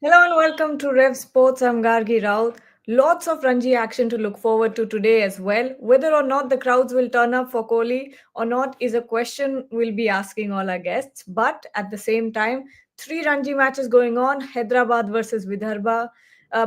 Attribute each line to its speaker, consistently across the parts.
Speaker 1: Hello and welcome to Rev Sports. I'm Gargi Rao. Lots of Ranji action to look forward to today as well. Whether or not the crowds will turn up for Kohli or not is a question we'll be asking all our guests. But at the same time, three Ranji matches going on: Hyderabad versus Vidarbha,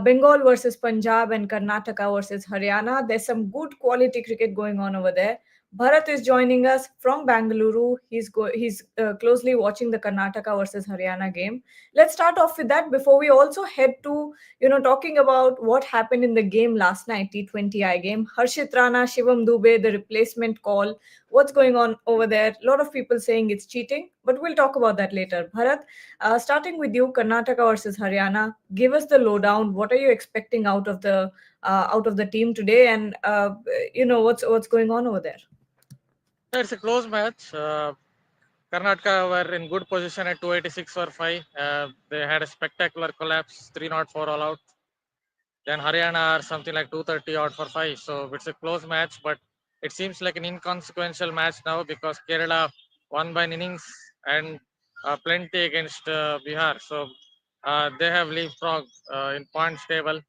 Speaker 1: Bengal versus Punjab, and Karnataka versus Haryana. There's some good quality cricket going on over there. Bharat is joining us from Bangalore. He's closely watching the Karnataka versus Haryana game. Let's start off with that before we also head to talking about what happened in the game last night, T20I game. Harshit Rana, Shivam Dubey, the replacement call. What's going on over there? A lot of people saying it's cheating, but we'll talk about that later. Bharat, starting with you, Karnataka versus Haryana. Give us the lowdown. What are you expecting out of the team today, and what's going on over there?
Speaker 2: It's a close match. Karnataka were in good position at 286 for 5. They had a spectacular collapse, 304 all out. Then Haryana are something like 230 out for 5. So it's a close match, but it seems like an inconsequential match now because Kerala won by an innings and plenty against Bihar. So they have leapfrog in points table,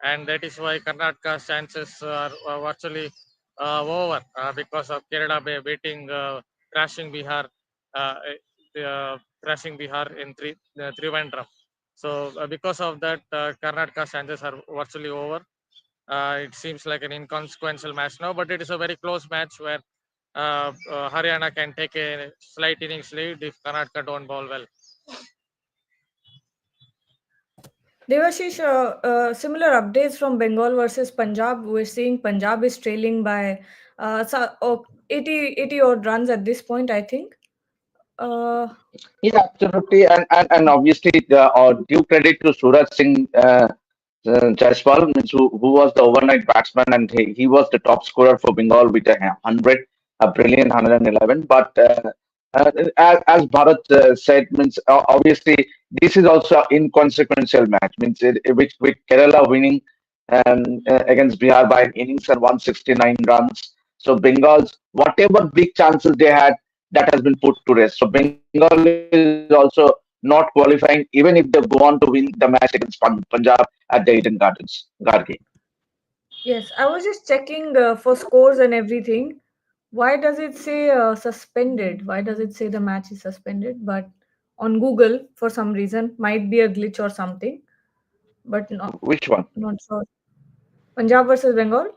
Speaker 2: and that is why Karnataka's chances are virtually over because of Kerala beating crashing Bihar, uh, crashing Bihar in three-one drum. So because of that, Karnataka's chances are virtually over. It seems like an inconsequential match now, but it is a very close match where Haryana can take a slight innings lead if Karnataka don't bowl well.
Speaker 1: Devashish, similar updates from Bengal versus Punjab. We're seeing Punjab is trailing by 80 odd runs at this point, I think. Uh,
Speaker 3: Yeah, absolutely, and obviously, due credit to Suraj Singh Jaiswal, means who was the overnight batsman, and he was the top scorer for Bengal with a 100, a brilliant 111. But as Bharat said, means obviously this is also inconsequential match. Means with Kerala winning against Bihar by an innings and 169 runs. So Bengal's whatever big chances they had, that has been put to rest. So Bengal is also not qualifying, even if they go on to win the match against Punjab at the Eden Gardens. Gargi.
Speaker 1: yes, I was just checking for scores and everything. Why does it say suspended? Why does it say the match is suspended? But on Google, for some reason, might be a glitch or something, but
Speaker 3: Which one?
Speaker 1: not sure. Punjab versus Bengal.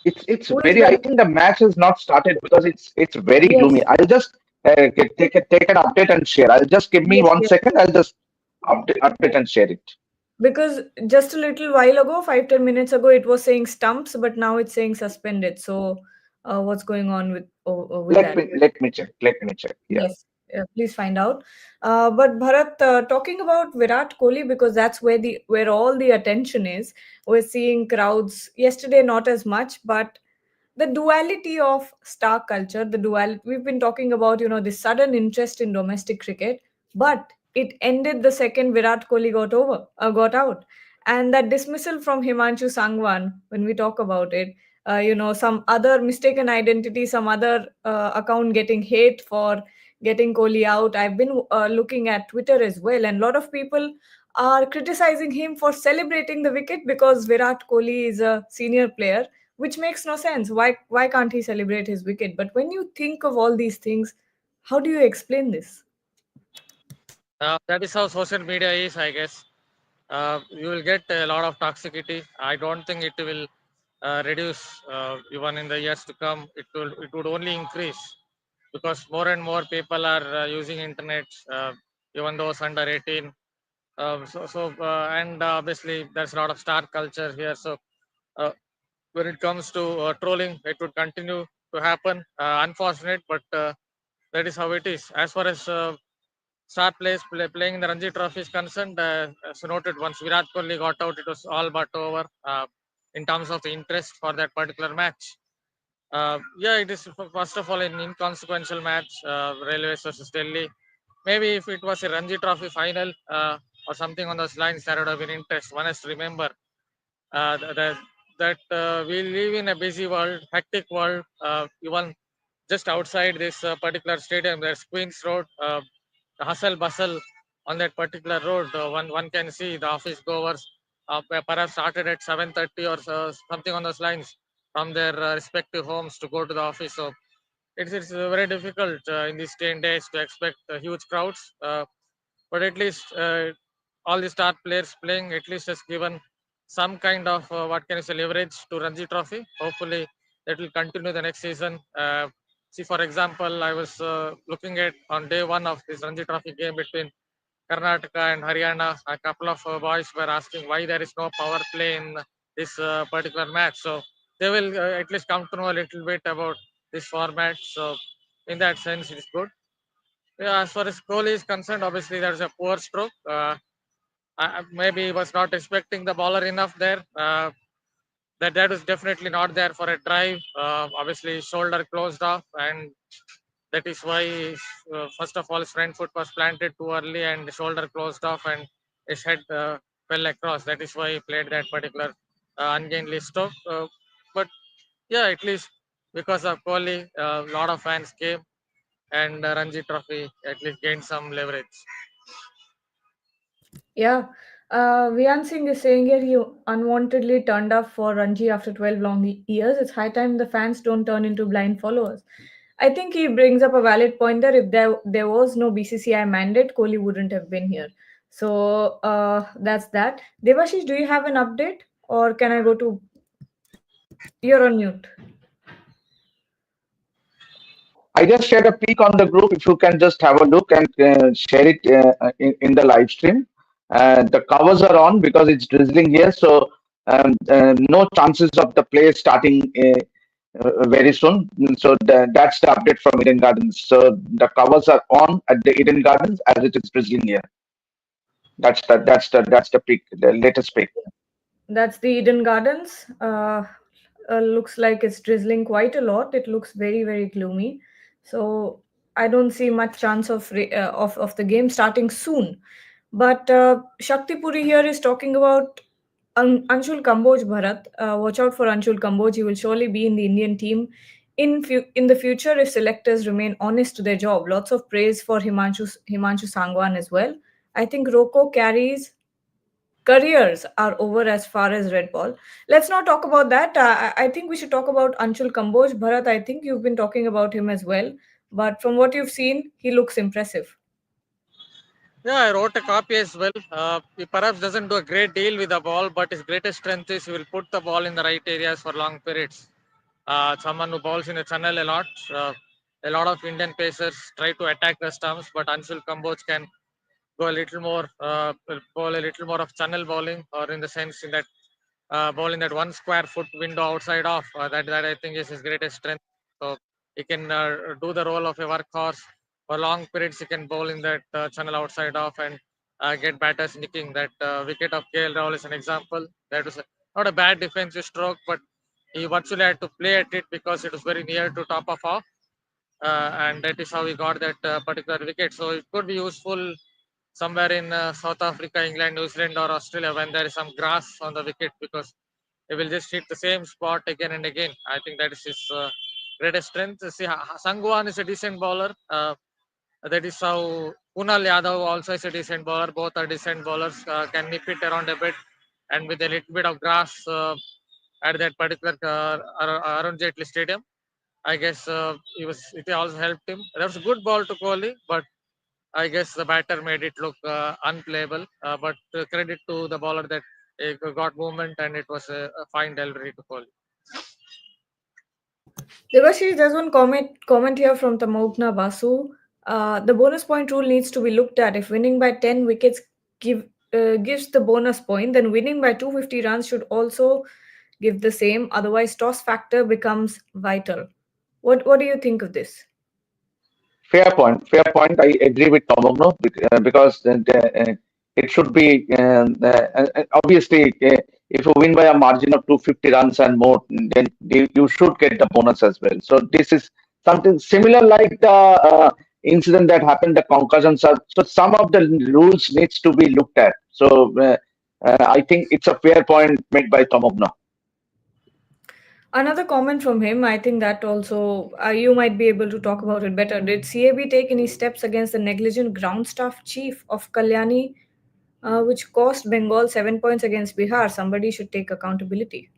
Speaker 3: It's
Speaker 1: Who
Speaker 3: very.
Speaker 1: is
Speaker 3: I
Speaker 1: that?
Speaker 3: think the match has not started because it's very gloomy.
Speaker 1: Yes,
Speaker 3: I'll just take an update and share. I'll just give me
Speaker 1: yes,
Speaker 3: one
Speaker 1: yes.
Speaker 3: second. I'll just update and share it.
Speaker 1: Because just a little while ago, 5-10 minutes ago, it was saying stumps, but now it's saying suspended. So, what's going on with
Speaker 3: Let
Speaker 1: that?
Speaker 3: me check. Let me check. Yeah.
Speaker 1: Yes, please find out. But Bharat, talking about Virat Kohli because that's where all the attention is. We're seeing crowds yesterday, not as much, but the duality of star culture, the duality we've been talking about, this sudden interest in domestic cricket, but it ended the second Virat Kohli got out, and that dismissal from Himanshu Sangwan when we talk about it. Some other mistaken identity, some other account getting hate for getting Kohli out. I've been looking at Twitter as well, and a lot of people are criticizing him for celebrating the wicket because Virat Kohli is a senior player, which makes no sense. Why can't he celebrate his wicket? But when you think of all these things, how do you explain this?
Speaker 2: That is how social media is, I guess. You will get a lot of toxicity. I don't think it will reduce even in the years to come. It would only increase because more and more people are using internet, even those under 18. And obviously there's a lot of star culture here. So uh, when it comes to trolling, it would continue to happen. Unfortunate, but that is how it is. As far as star players playing in the Ranji Trophy is concerned, as noted, once Virat Kohli got out, it was all but over in terms of the interest for that particular match. Yeah, it is first of all an inconsequential match, Railways versus Delhi. Maybe if it was a Ranji Trophy final or something on those lines, there would have been interest. One has to remember that we live in a busy world, hectic world. Even just outside this particular stadium, there's Queens Road, the hustle bustle on that particular road. One can see the office goers perhaps started at 7:30 or something on those lines from their respective homes to go to the office. So it's very difficult in these 10 days to expect huge crowds. But at least all the star players playing at least has given some kind of what can I say leverage to Ranji Trophy. Hopefully that will continue the next season. See, for example, I was looking at on day one of this Ranji Trophy game between Karnataka and Haryana. A couple of boys were asking why there is no power play in this particular match. So they will at least come to know a little bit about this format. So in that sense, it is good. Yeah, as far as Kohli is concerned, obviously there's a poor stroke. Maybe he was not expecting the bowler enough there. That was definitely not there for a drive. Obviously, his shoulder closed off, and that is why first of all his front foot was planted too early, and the shoulder closed off, and his head fell across. That is why he played that particular ungainly stroke. But yeah, at least because of Kohli, a lot of fans came, and Ranji Trophy at least gained some leverage.
Speaker 1: Yeah. Vian Singh is saying here he unwantedly turned up for Ranji after 12 long years. It's high time the fans don't turn into blind followers. I think he brings up a valid point there. If there was no BCCI mandate, Kohli wouldn't have been here. So that's that. Devashish, do you have an update, or can I go to? You're on mute.
Speaker 3: I just shared a peek on the group. If you can just have a look and share it in the live stream. The covers are on because it's drizzling here, so no chances of the play starting very soon. So that's the update from Eden Gardens. So the covers are on at the Eden Gardens as it is drizzling here. That's the peak, the latest peak.
Speaker 1: That's the Eden Gardens. Looks like it's drizzling quite a lot. It looks very, very gloomy. So I don't see much chance of of the game starting soon. But Shakti Puri here is talking about Anshul Kamboj Bharat. Watch out for Anshul Kamboj. He will surely be in the Indian team in the future if selectors remain honest to their job. Lots of praise for Himanshu Sangwan as well. I think Roko carries careers are over as far as red ball. Let's not talk about that. I think we should talk about Anshul Kamboj. Bharat, I think you've been talking about him as well. But from what you've seen, he looks impressive.
Speaker 2: Yeah, I wrote a copy as well. He perhaps doesn't do a great deal with the ball, but his greatest strength is he will put the ball in the right areas for long periods. Someone who bowls in the channel a lot. A lot of Indian pacers try to attack the stumps, but Anshul Kamboj can go a little more, bowl a little more of channel bowling, or in the sense in that bowling that 1 square foot window outside off. That I think is his greatest strength. So he can do the role of a workhorse for long periods. He can bowl in that channel outside off and get batters nicking. That wicket of KL Rahul is an example. That was not a bad defensive stroke, but he virtually had to play at it because it was very near to top of off. And that is how he got that particular wicket. So it could be useful somewhere in South Africa, England, New Zealand, or Australia when there is some grass on the wicket, because he will just hit the same spot again and again. I think that is his greatest strength. See, Sangwan is a decent bowler. That is how Kunal Yadav also is a decent bowler. Both are decent bowlers. Can nip it around a bit, and with a little bit of grass at that particular Arun Jaitley Stadium, I guess it also helped him. There was a good ball to Kohli, but I guess the batter made it look unplayable. But credit to the bowler that got movement, and it was a fine delivery to Kohli.
Speaker 1: Devashish, there's one comment here from Tamogna Basu. The bonus point rule needs to be looked at. If winning by 10 wickets gives the bonus point, then winning by 250 runs should also give the same. Otherwise, toss factor becomes vital. What do you think of this?
Speaker 3: Fair point. Fair point. I agree with Tomogno because it should be obviously if you win by a margin of 250 runs and more, then you should get the bonus as well. So this is something similar like the incident that happened, the concussion. So some of the rules needs to be looked at. So I think it's a fair point made by Tomogno.
Speaker 1: Another comment from him, I think that also you might be able to talk about it better. Did CAB take any steps against the negligent ground staff chief of Kalyani, which cost Bengal 7 points against Bihar? Somebody should take accountability.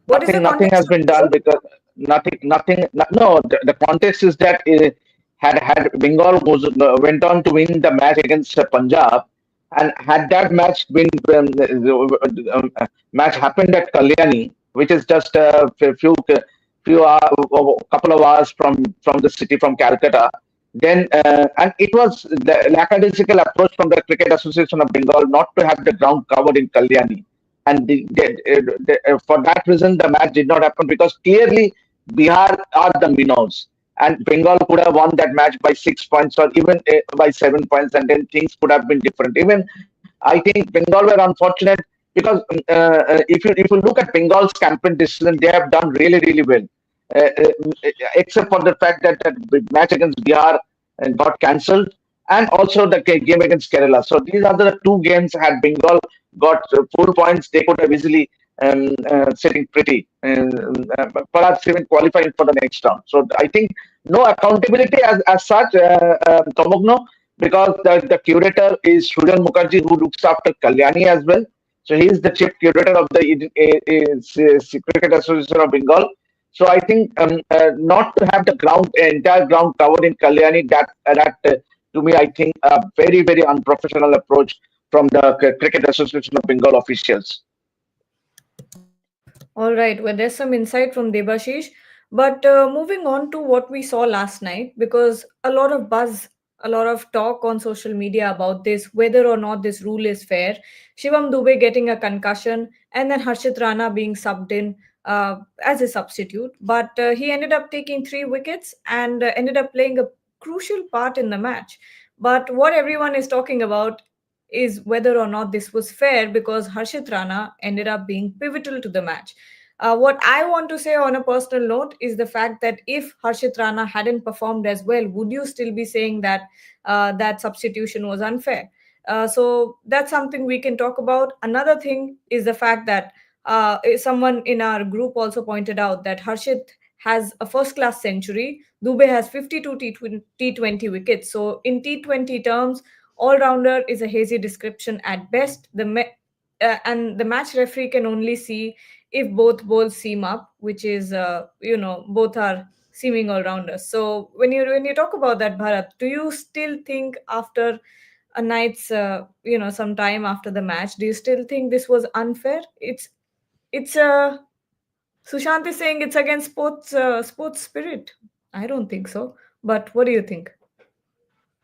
Speaker 1: What is the
Speaker 3: Nothing
Speaker 1: context
Speaker 3: has
Speaker 1: of
Speaker 3: been
Speaker 1: this?
Speaker 3: done because nothing. No, the context is that had Bengal went on to win the match against Punjab, and had that match been match happened at Kalyani, which is just a couple of hours from the city from Calcutta. Then and it was the lackadaisical approach from the Cricket Association of Bengal not to have the ground covered in Kalyani, and for that reason the match did not happen because clearly Bihar are the minnows, and Bengal could have won that match by 6 points or even by 7 points, and then things could have been different. Even I think Bengal were unfortunate because if you look at Bengal's campaign this season, they have done really well, uh, uh, except for the fact that that big match against Bihar got cancelled, and also the game against Kerala. So these are the two games. Had Bengal got full points, they could have easily sitting pretty, perhaps even qualifying for the next round. So I think no accountability as such, Tomogno, because the curator is Suryan Mukherjee, who looks after Kalyani as well. So he is the chief curator of the Cricket Association of Bengal. So I think not to have the entire ground covered in Kalyani, to me, I think a very unprofessional approach from the Cricket Association of Bengal officials.
Speaker 1: All right, well, there's some insight from Debashish. But moving on to what we saw last night, because a lot of buzz, a lot of talk on social media about this, whether or not this rule is fair. Shivam Dubey getting a concussion, and then Harshit Rana being subbed in as a substitute. But he ended up taking 3 wickets and ended up playing a crucial part in the match. But what everyone is talking about is whether or not this was fair because Harshit Rana ended up being pivotal to the match. What I want to say on a personal note is the fact that if Harshit Rana hadn't performed as well, would you still be saying that that substitution was unfair? So that's something we can talk about. Another thing is the fact that someone in our group also pointed out that Harshit has a first class century. Dubey has 52 T20 wickets. So, in T20 terms, all rounder is a hazy description at best. And the match referee can only see if both bowls seam up, which is both are seeming all rounders. So when you talk about that, Bharat, do you still think after a night's some time after the match, do you still think this was unfair? It's Sushant is saying it's against sports spirit. I don't think so. But what do you think?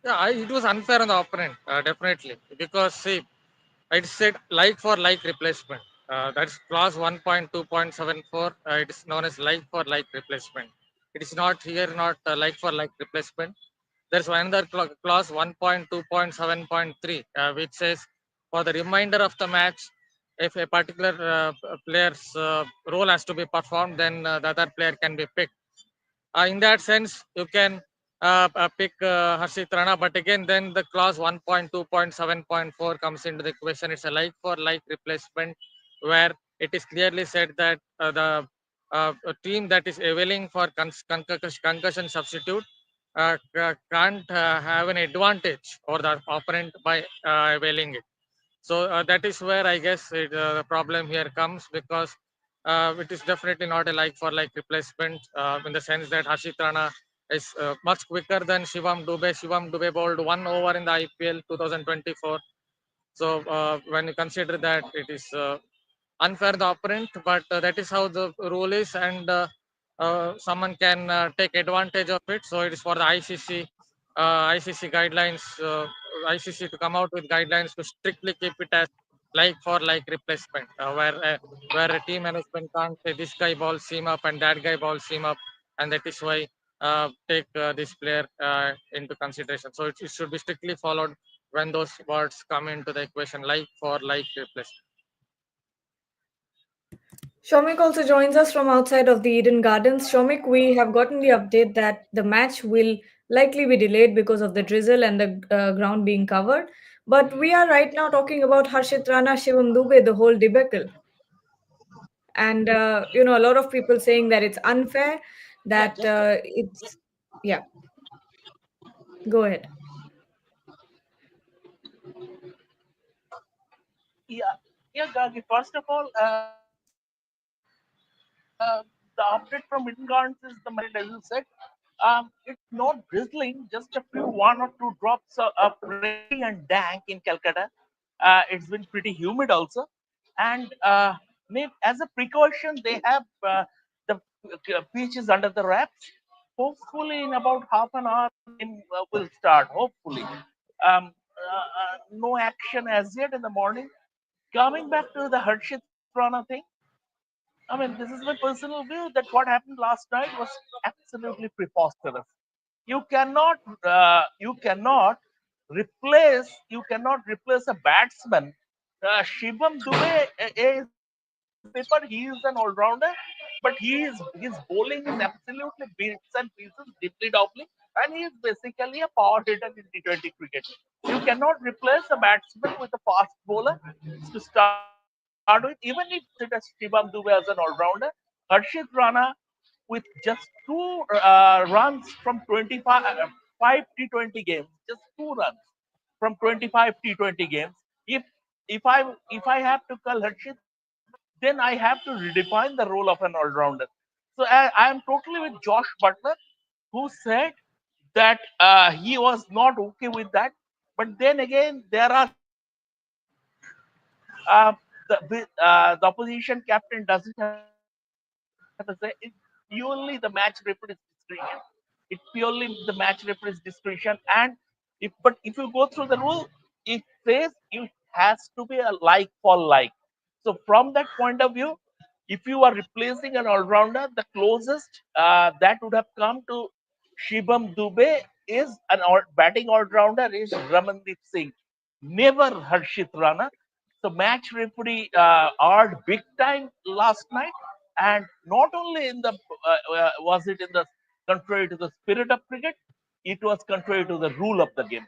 Speaker 2: Yeah, it was unfair on the opponent, definitely, because see, it said like for like replacement. That's clause 1.2.74. It is known as like for like replacement. It is not here, not like for like replacement. There's another clause 1.2.7.3, which says for the remainder of the match, if a particular player's role has to be performed, then the other player can be picked. In that sense, you can pick Harshit Rana, but again, then the clause 1.2.7.4 comes into the equation. It's a like for like replacement, where it is clearly said that the a team that is availing for concussion substitute can't have an advantage over the opponent by availing it. So that is where I guess the problem here comes, because it is definitely not a like for like replacement, in the sense that Hashit Rana is much quicker than Shivam Dubey. Shivam Dubey bowled 1 over in the IPL 2024. So when you consider that, it is unfair the opponent, but that is how the rule is, and someone can take advantage of it. So it is for the ICC guidelines, ICC to come out with guidelines to strictly keep it as like for like replacement, where a team management can't say this guy ball seam up and that guy ball seam up, and that is why take this player into consideration. So it should be strictly followed when those words come into the equation, like for like replacement.
Speaker 1: Shomik also joins us from outside of the Eden Gardens. Shomik, we have gotten the update that the match will likely be delayed because of the drizzle and the ground being covered. But we are right now talking about Harshit Rana, Shivam Dubey, the whole debacle. and a lot of people saying that it's unfair, that it's yeah. Go ahead.
Speaker 4: Yeah, yeah, Gagi. First of all, the update from Indian Gardens is the match rate, as you said. It's not drizzling, just a few one or two drops of rain and dank in Calcutta. It's been pretty humid also, and as a precaution, they have the pitch is under the wraps. Hopefully, in about half an hour, the game will start. Hopefully, no action as yet in the morning. Coming back to the Harshit Rana thing, I mean, this is my personal view that what happened last night was absolutely preposterous. You cannot a batsman. Shivam Dube is on paper he is an all rounder, but his bowling is absolutely bits and pieces, diddly doubly, and he is basically a power hitter in T20 cricket. You cannot replace a batsman with a fast bowler to start with, even if it is Shivam Dube as an all rounder. Harshit Rana with just two runs from 5 T20 games, just 2 runs from 25 T20 games. If I have to call Harshit Rana, then I have to redefine the role of an all-rounder. So I am totally with Josh Butler, who said that he was not okay with that. But then again, there are some cases the opposition captain doesn't have a say. It's purely the match referee's discretion. It's purely the match referee's discretion. And if you go through the rule, it says it has to be a like for like. So from that point of view, if you are replacing an all-rounder, the closest that would have come to Shibam Dube is batting all-rounder is Ramandeep Singh, never Harshit Rana. So match referee are big time last night, and not only in the was it in the contrary to the spirit of cricket, it was contrary to the rule of the game.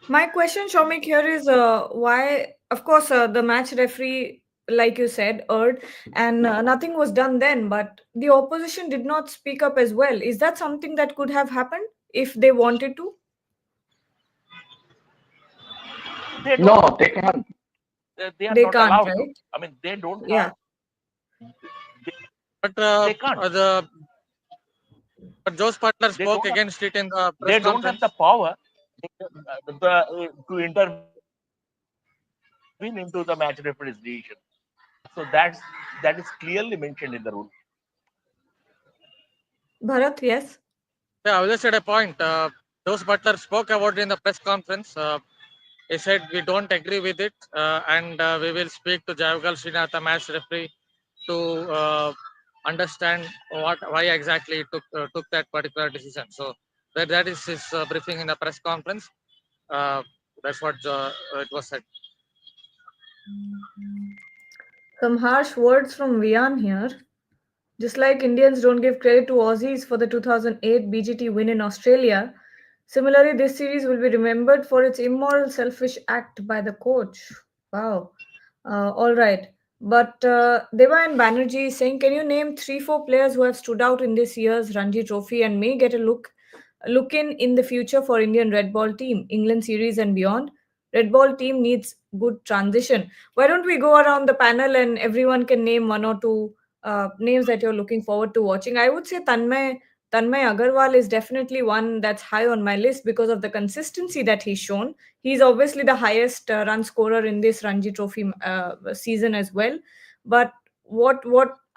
Speaker 1: My question, Shomik, here is why, of course, the match referee, like you said, erred, and nothing was done then, but the opposition did not speak up as well. Is that something that could have happened if they wanted to?
Speaker 4: They
Speaker 3: No,
Speaker 4: don't.
Speaker 3: they can't.
Speaker 4: They are
Speaker 1: They
Speaker 4: not
Speaker 1: can't,
Speaker 4: allowed to.
Speaker 1: right?
Speaker 4: I mean, they don't have.
Speaker 1: Yeah.
Speaker 2: But
Speaker 4: They can't.
Speaker 2: Joe Butler
Speaker 4: They
Speaker 2: spoke
Speaker 4: don't have.
Speaker 2: against it in the
Speaker 4: They
Speaker 2: press
Speaker 4: don't have
Speaker 2: conference.
Speaker 4: the power to intervene into the match referee's decision. So that is clearly mentioned in the rule.
Speaker 1: Bharat, yes.
Speaker 2: Yeah, I will just at a point. Joe Butler spoke about it in the press conference. He said we don't agree with it, and we will speak to Jayawal Srinath, match referee, to understand why exactly he took that particular decision. So that is his briefing in the press conference. Uh, that's what it was said.
Speaker 1: Some harsh words from Vian here. Just like Indians don't give credit to Aussies for the 2008 BGT win in Australia, similarly, this series will be remembered for its immoral, selfish act by the coach. Wow. All right. But Deva and Banerjee is saying, can you name 3, 4 players who have stood out in this year's Ranji Trophy and may get a look in the future for Indian red ball team, England series and beyond? Red ball team needs good transition. Why don't we go around the panel and everyone can name 1 or 2 names that you're looking forward to watching? I would say Tanmay Agarwal is definitely one that's high on my list because of the consistency that he's shown. He's obviously the highest run scorer in this Ranji Trophy season as well. But what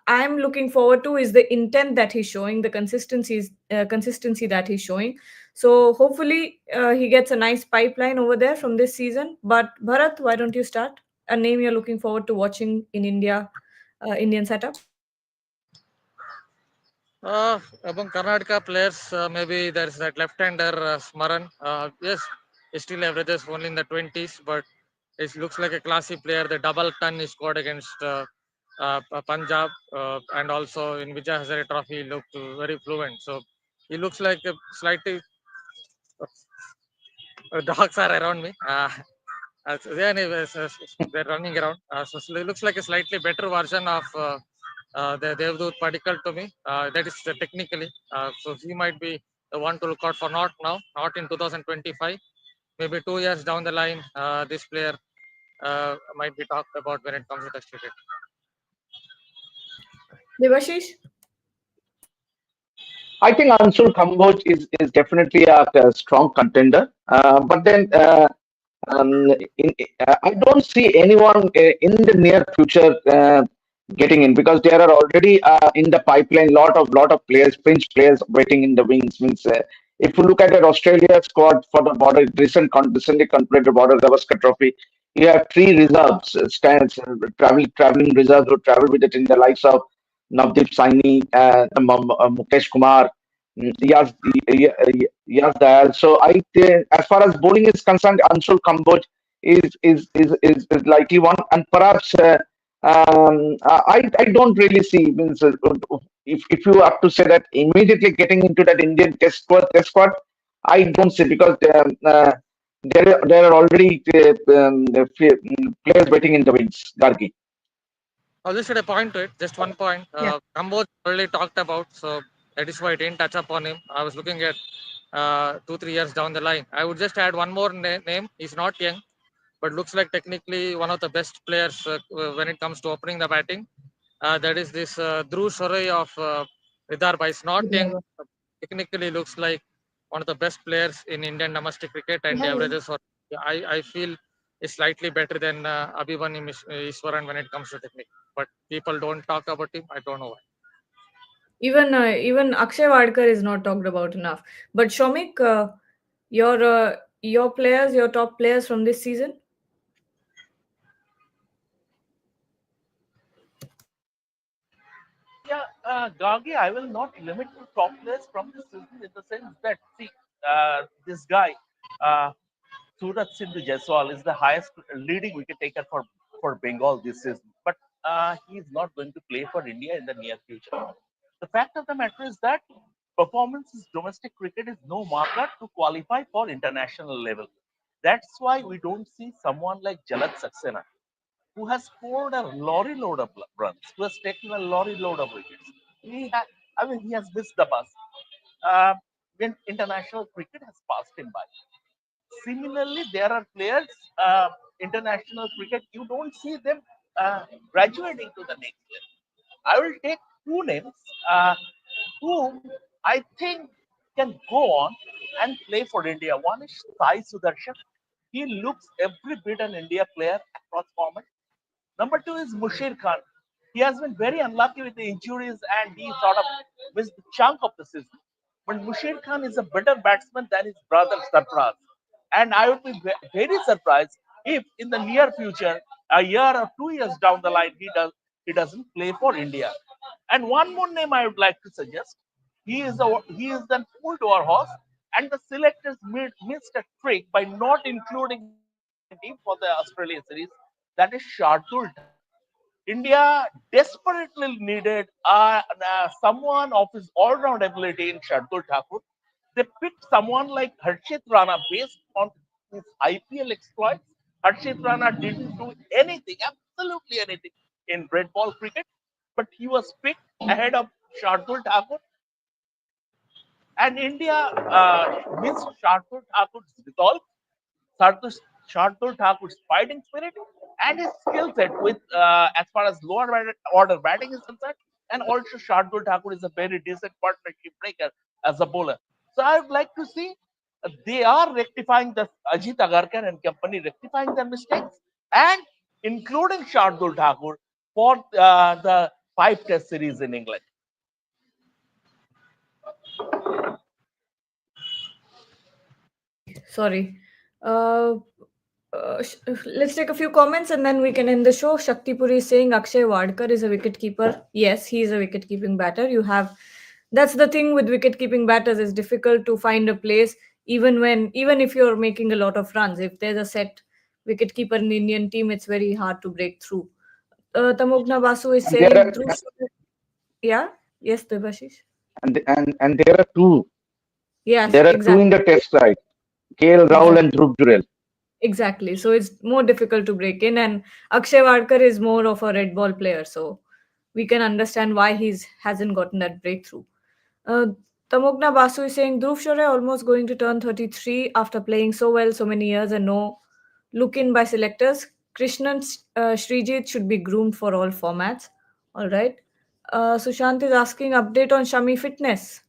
Speaker 1: I'm looking forward to is the intent that he's showing, the consistency that he's showing. So hopefully he gets a nice pipeline over there from this season. But Bharat, why don't you start? A name you're looking forward to watching in India, Indian setup.
Speaker 2: Among Karnataka players, maybe there's that left-hander Smaran. Yes, he still averages only in the 20s, but it looks like a classy player. The double ton he scored against Punjab, and also in Vijay Hazare Trophy, he looked very fluent. So he looks like a slightly dogs are around me. Yeah, anyways, they're running around. So it looks like a slightly better version of the Devdut Padikkal to me. That is technically. So he might be the one to look out for. Not now, not in 2025. Maybe 2 years down the line, this player might be talked about when it comes to Test cricket.
Speaker 1: Devashish?
Speaker 3: I think Anshul Kamboj is definitely a strong contender. But then in, I don't see anyone in the near future getting in because there are already in the pipeline lot of players, French players waiting in the wings. Means if you look at the Australia squad for the border recently completed border Gavaskar Trophy, you have three reserves, stands traveling reserves who travel with it in the likes of Navdeep Saini, Mukesh Kumar. Yes, yes, Dayal. So I think, as far as bowling is concerned, Anshul Kamboj is likely one, and perhaps I don't really see. Means if you have to say that immediately getting into that Indian test squad, I don't see because there are already players waiting in the wings. Gargi.
Speaker 2: I'll just add a point to it. Just one point.
Speaker 1: Yeah.
Speaker 2: Kamboj already talked about, so that is why I didn't touch upon him. I was looking at 2-3 years down the line. I would just add one more name. He's not young, but looks like technically one of the best players when it comes to opening the batting. That is this Dhruv Shorai of Vidarbha. He's not young. Technically looks like one of the best players in Indian domestic cricket, and the averages are, I feel, is slightly better than Abhimanyu Iswaran when it comes to technique. But people don't talk about him. I don't know why.
Speaker 1: Even Akshay Wadkar is not talked about enough. But Shomik, your players, your top players from this season?
Speaker 4: Yeah, Gagi, I will not limit to top players from this season in the sense that, see, this guy, uh, Surat Sindhu Jaiswal, is the highest leading wicket taker for Bengal this season. But he is not going to play for India in the near future. The fact of the matter is that performance in domestic cricket is no marker to qualify for international level. That's why we don't see someone like Jalat Saxena, who has scored a lorry load of runs, who has taken a lorry load of wickets. He has missed the bus. Uh, when international cricket has passed him by. Similarly, there are players, international cricket, you don't see them graduating to the next level. I will take two names whom I think can go on and play for India. One is Sai Sudarshan. He looks every bit an India player across formats. Number two is Mushir Khan. He has been very unlucky with the injuries and he sort of missed the chunk of the season. But Mushir Khan is a better batsman than his brother Sarfraz. And I would be very surprised if in the near future, a year or 2 years down the line, he doesn't play for India. And one more name I would like to suggest. He is then pulled to our horse, and the selectors missed a trick by not including him for the Australian series. That is Shardul Thakur. India desperately needed someone of his all-round ability in Shardul Thakur. They picked someone like Harshit Rana based on his IPL exploits. Harshit Rana didn't do anything, absolutely anything, in red ball cricket, but he was picked ahead of Shardul Thakur, and India missed Shardul Thakur's resolve, Shardul, Shardul Thakur's fighting spirit, and his skill set with as far as lower order batting is concerned. And also, Shardul Thakur is a very decent partnership breaker as a bowler. So I would like to see they are rectifying the Ajit Agarkar and company rectifying their mistakes and including Shardul Thakur for the 5 Test series in England.
Speaker 1: Sorry. Uh, let's take a few comments and then we can end the show. Shakti Puri is saying Akshay Wadkar is a wicket-keeper. Yes, he is a wicket-keeping batter. That's the thing with wicket-keeping batters. It's difficult to find a place even if you're making a lot of runs. If there's a set wicket-keeper in the Indian team, it's very hard to break through. Tamogna Basu is
Speaker 3: And there
Speaker 1: saying,
Speaker 3: are
Speaker 1: yeah, yes, Devashish.
Speaker 3: and there are two.
Speaker 1: Yes,
Speaker 3: There are two in
Speaker 1: exactly.
Speaker 3: the test side. KL Rahul
Speaker 1: Exactly.
Speaker 3: and Dhruv Jurel.
Speaker 1: Exactly. So it's more difficult to break in, and Akshay Wadkar is more of a red ball player, so we can understand why he's hasn't gotten that breakthrough. Uh, Tamogna Basu is saying Dhruv Shore almost going to turn 33 after playing so well so many years and no look in by selectors. Krishnan Srijit should be groomed for all formats. All right. Sushant is asking update on Shami fitness.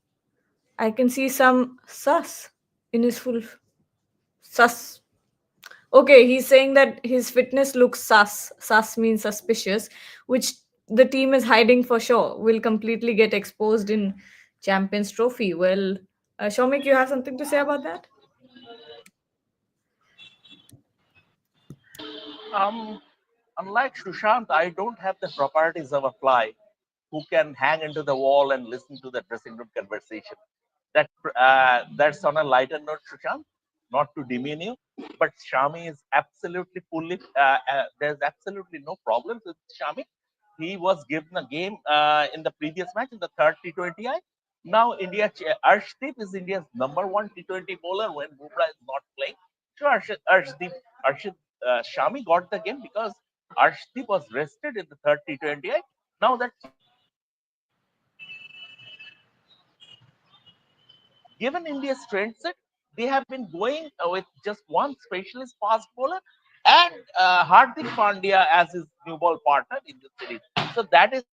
Speaker 1: I can see some sus in his full sus. Okay, he's saying that his fitness looks sus. Sus means suspicious, which the team is hiding for sure. Will completely get exposed in Champions Trophy. Well, Shomik, you have something to say about that?
Speaker 4: Um, Unlike Shushant, I don't have the properties of a fly who can hang into the wall and listen to the dressing room conversation. That's on a lighter note, Shushant. Not to demean you, but Shami is absolutely fully. There's absolutely no problems with Shami. He was given a game in the previous match in the third T20I. Now Arshdeep is India's number one T20 bowler when Bumrah is not playing. So Shami got the game because Arshdeep was rested in the third T20I. Now that given India's strength set, they have been going with just one specialist fast bowler and Hardik Pandya as his new ball partner in the series. So that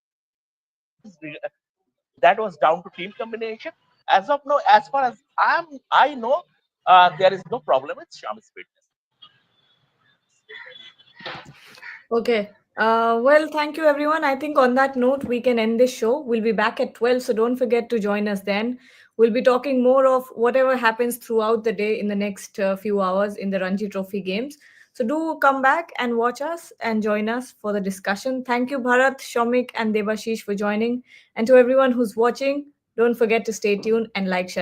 Speaker 4: was down to team combination. As of now, as far as I know, there is no problem with Shami's fitness.
Speaker 1: Okay. Well, thank you, everyone. I think on that note, we can end this show. We'll be back at 12, so don't forget to join us then. We'll be talking more of whatever happens throughout the day in the next few hours in the Ranji Trophy games. So do come back and watch us and join us for the discussion. Thank you, Bharat, Shomik, and Devashish for joining. And to everyone who's watching, don't forget to stay tuned and like, share,